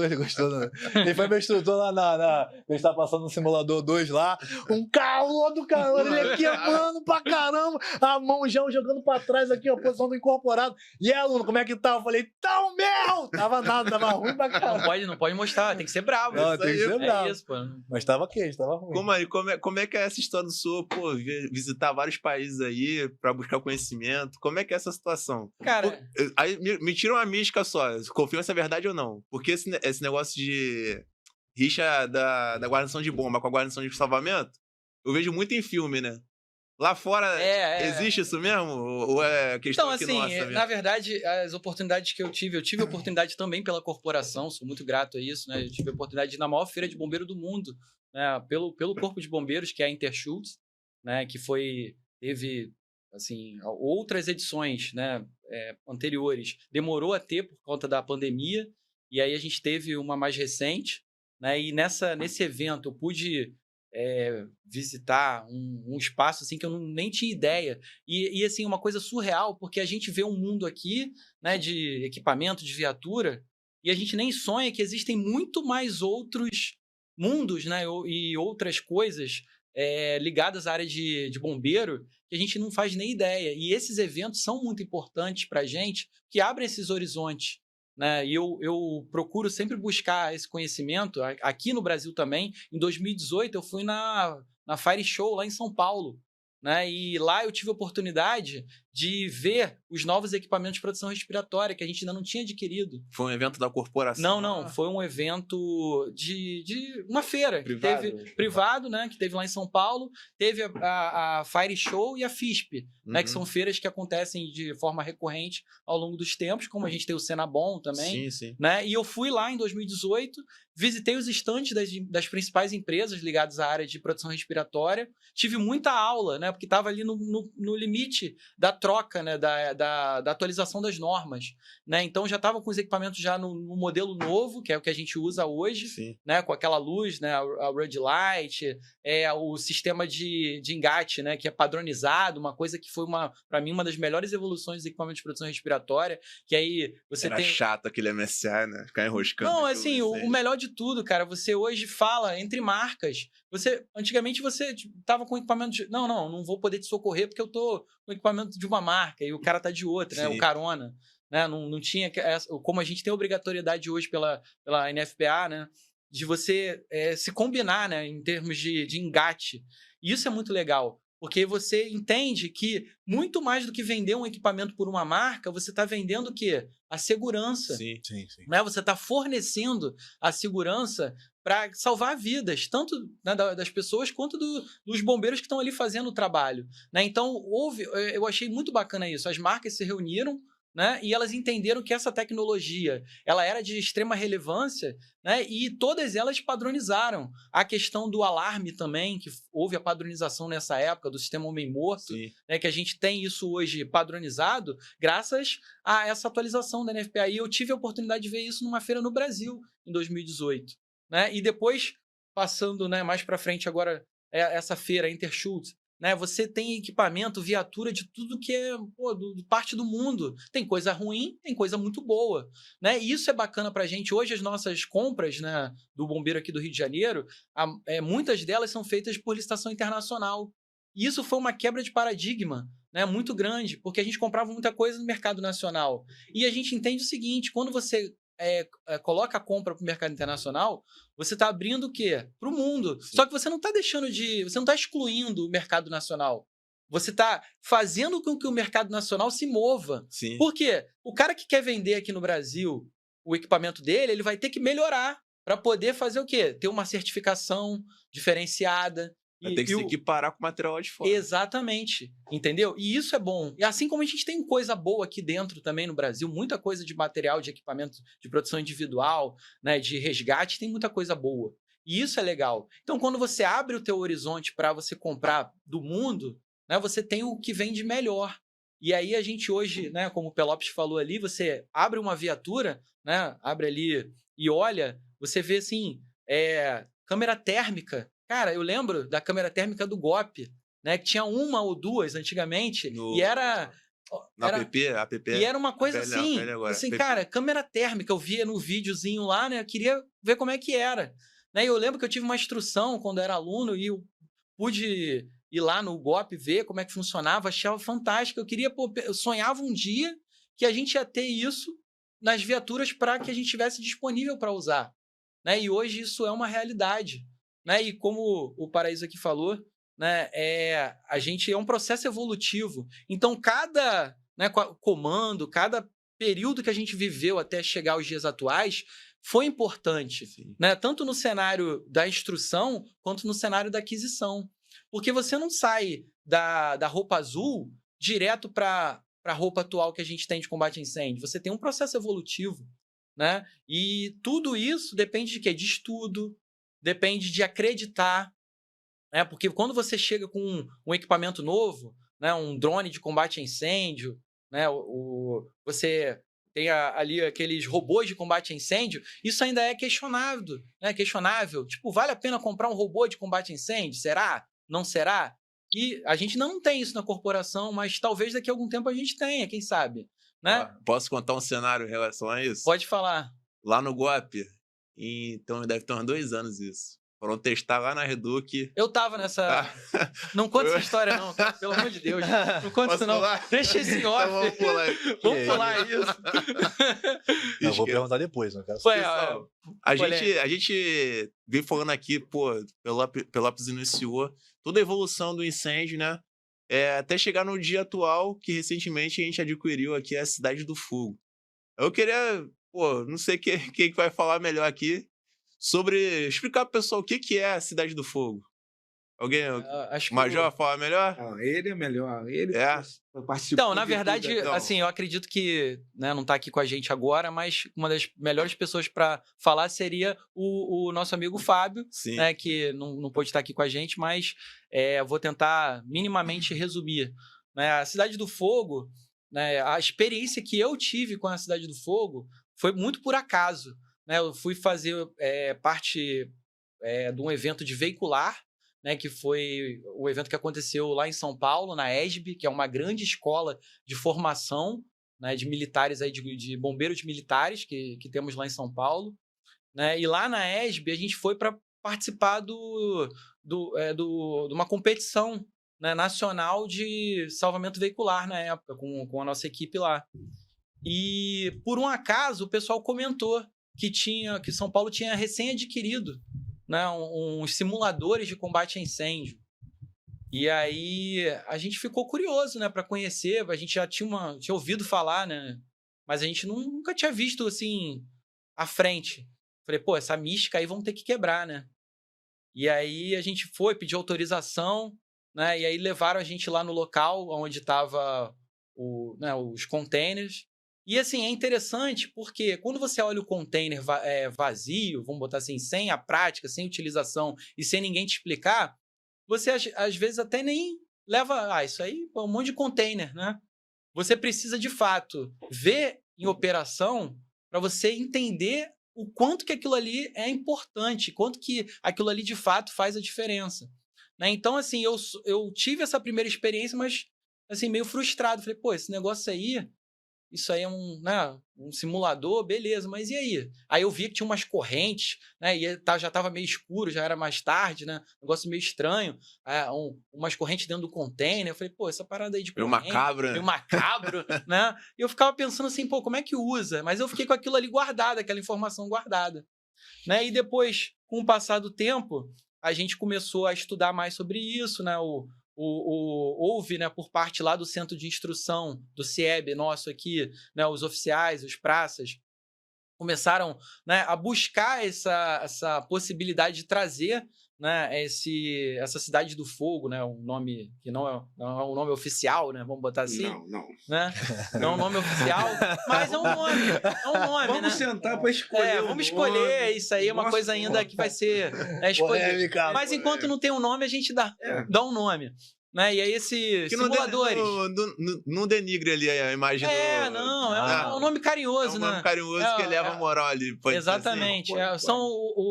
ele gostou. Né? Ele foi meu instrutor lá a gente tava passando no simulador 2 lá, um calor do calor, ele aqui, mano, pra caramba, a mão já jogando pra trás aqui, ó, posição do incorporado. E aí, aluno, como é que tá? Eu falei, tão meu! Tava nada, tava ruim pra caramba. Não pode mostrar, tem que ser bravo. Não, tem que ser bravo. Isso, pô. Mas tava quente, tava ruim. Como é que é essa história sua, pô, visitar vários países aí pra buscar conhecimento? Como é que é essa situação? Cara... Aí me tira uma mística só, confirma se é verdade ou não. Porque esse negócio de rixa da guarnição de bomba com a guarnição de salvamento, eu vejo muito em filme, né? Lá fora, existe isso mesmo? Ou é questão então, aqui assim, nossa mesmo? Na verdade, as oportunidades que eu tive a oportunidade também pela corporação, sou muito grato a isso, né? Eu tive a oportunidade de ir na maior feira de bombeiro do mundo, né? Pelo Corpo de Bombeiros, que é a Interschutz, né? Que teve, assim, outras edições, né? Anteriores. Demorou a ter por conta da pandemia, e aí a gente teve uma mais recente, né? E nesse evento eu pude... visitar um espaço assim que eu nem tinha ideia e assim uma coisa surreal, porque a gente vê um mundo aqui, né, de equipamento, de viatura, e a gente nem sonha que existem muito mais outros mundos, né, e outras coisas ligadas à área de bombeiro que a gente não faz nem ideia, e esses eventos são muito importantes para a gente, que abrem esses horizontes, né? E eu procuro sempre buscar esse conhecimento aqui no Brasil também. Em 2018 eu fui na Fire Show lá em São Paulo, né? E lá eu tive a oportunidade de ver os novos equipamentos de proteção respiratória que a gente ainda não tinha adquirido. Foi um evento da corporação? Não, foi um evento de uma feira privado, né? Que teve lá em São Paulo, teve a Fire Show e a FISP, né? Que são feiras que acontecem de forma recorrente ao longo dos tempos, como a gente tem o Senabom também, sim. Né? E eu fui lá em 2018, visitei os estandes das principais empresas ligadas à área de proteção respiratória, tive muita aula, né? Porque estava ali no limite da troca, né, da atualização das normas, né? Então já estavam com os equipamentos já no modelo novo, que é o que a gente usa hoje, né, com aquela luz, né, a red light, o sistema de engate, né, que é padronizado, uma coisa que foi para mim uma das melhores evoluções dos equipamentos de proteção respiratória, que aí você Era chato aquele MSA, né? Ficar enroscando. Não, assim, o melhor de tudo, cara, você hoje fala entre marcas. Antigamente você tava com equipamento de... Não vou poder te socorrer porque eu tô com equipamento de uma marca e o cara tá de outra, né? O carona, né? Não tinha... Como a gente tem obrigatoriedade hoje pela NFPA, né? De você se combinar, né? Em termos de engate. E isso é muito legal. Porque você entende que muito mais do que vender um equipamento por uma marca, você está vendendo o quê? A segurança. Sim. Né? Você está fornecendo a segurança para salvar vidas, tanto, né, das pessoas quanto dos bombeiros que estão ali fazendo o trabalho. Né? Então, eu achei muito bacana isso. As marcas se reuniram, né, e elas entenderam que essa tecnologia ela era de extrema relevância, né, e todas elas padronizaram. A questão do alarme também, que houve a padronização nessa época do sistema homem-morto, né, que a gente tem isso hoje padronizado graças a essa atualização da NFPA. E eu tive a oportunidade de ver isso numa feira no Brasil, em 2018. Né? E depois, passando, né, mais para frente agora, essa feira, Interschutz, né? Você tem equipamento, viatura de tudo que é parte do mundo. Tem coisa ruim, tem coisa muito boa. Né? E isso é bacana para a gente. Hoje as nossas compras, né, do bombeiro aqui do Rio de Janeiro, muitas delas são feitas por licitação internacional. E isso foi uma quebra de paradigma, né, muito grande, porque a gente comprava muita coisa no mercado nacional. E a gente entende o seguinte, quando você coloca a compra para o mercado internacional, você está abrindo o quê? Para o mundo. Só que você não está você não está excluindo o mercado nacional. Você está fazendo com que o mercado nacional se mova. Por quê? O cara que quer vender aqui no Brasil o equipamento dele, ele vai ter que melhorar para poder fazer o quê? Ter uma certificação diferenciada. Tem que se equiparar com o material de fora. Exatamente, entendeu? E isso é bom. E assim como a gente tem coisa boa aqui dentro também no Brasil, muita coisa de material, de equipamento de produção individual, né, de resgate, tem muita coisa boa. E isso é legal. Então, quando você abre o teu horizonte para você comprar do mundo, né, você tem o que vem de melhor. E aí a gente hoje, né, como o Pelopes falou ali, você abre uma viatura, né, abre ali e olha, você vê assim, câmera térmica. Cara, eu lembro da câmera térmica do GOP, né? Que tinha uma ou duas antigamente, e era No Era- app. E era uma coisa PL, assim, PL agora. assim, PP. cara, câmera térmica, eu via no videozinho lá, né? Eu queria ver como é que era. Né? E eu lembro que eu tive uma instrução quando eu era aluno e eu pude ir lá no GOP ver como é que funcionava, achava fantástico. Eu queria, pô, eu sonhava um dia que a gente ia ter isso nas viaturas para que a gente tivesse disponível para usar. Né? E hoje isso é uma realidade. Né? E como o Paraíso aqui falou, né, a gente é um processo evolutivo. Então, cada comando, cada período que a gente viveu até chegar aos dias atuais foi importante, né? Tanto no cenário da instrução quanto no cenário da aquisição. Porque você não sai da roupa azul direto para a roupa atual que a gente tem de combate a incêndio. Você tem um processo evolutivo. Né? E tudo isso depende de quê? De estudo, depende de acreditar. Né? Porque quando você chega com um equipamento novo, né? Um drone de combate a incêndio, né? Você tem ali aqueles robôs de combate a incêndio, isso ainda é questionável, né? Questionável. Tipo, vale a pena comprar um robô de combate a incêndio? Será? Não será? E a gente não tem isso na corporação, mas talvez daqui a algum tempo a gente tenha, quem sabe? Né? Posso contar um cenário em relação a isso? Pode falar. Lá no GOP, então deve ter uns 2 anos isso. Foram testar lá na Reduc. Eu tava nessa. Não conta essa história, não, cara. Pelo amor de Deus. Não conta isso, não. Pular? Deixa esse off. Então vamos pular. Vamos pular isso. Eu vou perguntar depois, não quero Foi, Pessoal, a gente vem falando aqui, pô, Pelotas iniciou toda a evolução do incêndio, né? Até chegar no dia atual, que recentemente a gente adquiriu aqui a Cidade do Fogo. Eu queria, pô, não sei quem vai falar melhor aqui, sobre explicar pro pessoal o que é a Cidade do Fogo. Alguém? Acho que Major, fala melhor? Não, ele é melhor. Ele participou. Então, na verdade, tudo, então. assim, eu acredito que, né, não tá aqui com a gente agora, mas uma das melhores pessoas para falar seria o nosso amigo Fábio, Sim. né, que não pôde estar aqui com a gente, mas vou tentar minimamente resumir. Né? A Cidade do Fogo, né, a experiência que eu tive com a Cidade do Fogo foi muito por acaso. Né? Eu fui fazer parte de um evento de veicular, né, que foi o evento que aconteceu lá em São Paulo, na ESB, que é uma grande escola de formação, né, de militares, aí, de bombeiros militares que temos lá em São Paulo. Né? E lá na ESB a gente foi para participar de uma competição, né, nacional de salvamento veicular na época, com a nossa equipe lá. E, por um acaso, o pessoal comentou que São Paulo tinha recém-adquirido, né, uns simuladores de combate a incêndio. E aí a gente ficou curioso, né, para conhecer. A gente já tinha ouvido falar, né, mas a gente nunca tinha visto assim à frente. Falei, pô, essa mística aí vamos ter que quebrar, né? E aí a gente foi pedir autorização, né? E aí levaram a gente lá no local onde tava os containers. E assim, é interessante porque quando você olha o container vazio, vamos botar assim, sem a prática, sem utilização e sem ninguém te explicar, você às vezes até nem leva, isso aí é um monte de container, né? Você precisa de fato ver em operação para você entender o quanto que aquilo ali é importante, quanto que aquilo ali de fato faz a diferença. Né? Então, assim, eu tive essa primeira experiência, mas assim, meio frustrado. Falei, pô, esse negócio aí, isso aí é um simulador, beleza, mas e aí? Aí eu vi que tinha umas correntes, né? E já estava meio escuro, já era mais tarde, né? Negócio meio estranho. Umas correntes dentro do container. Eu falei, pô, essa parada aí de corrente... Meio macabro, né? E eu ficava pensando assim, pô, como é que usa? Mas eu fiquei com aquilo ali guardado, aquela informação guardada. Né? E depois, com o passar do tempo, a gente começou a estudar mais sobre isso, né? Houve, né, por parte lá do centro de instrução do CIEB nosso aqui, né, os oficiais, os praças, começaram, né, a buscar essa possibilidade de trazer, né, essa Cidade do Fogo, né, um nome que não é um nome oficial, né, vamos botar assim. Não. Né? Não é um nome oficial, mas é um nome. Vamos né? sentar para escolher. Vamos escolher, isso aí é uma coisa ainda que vai ser escolher. Mas enquanto não tem um nome, a gente dá um nome. Né? E aí esses simuladores... Não denigre ali a imagem do... é um nome carinhoso, né? É um nome carinhoso que eleva a moral ali. Exatamente. Assim. São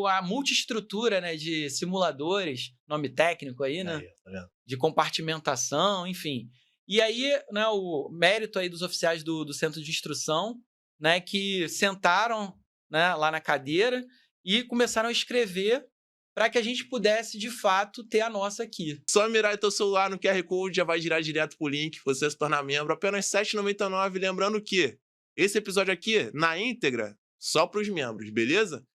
a multiestrutura, né, de simuladores, nome técnico aí, né? Aí, tá vendo? De compartimentação, enfim. E aí, né, o mérito aí dos oficiais do centro de instrução, né, que sentaram, né, lá na cadeira e começaram a escrever para que a gente pudesse, de fato, ter a nossa aqui. Só mirar teu celular no QR Code, já vai girar direto pro link, você se tornar membro, apenas R$ 7,99. Lembrando que esse episódio aqui, na íntegra, só pros membros, beleza?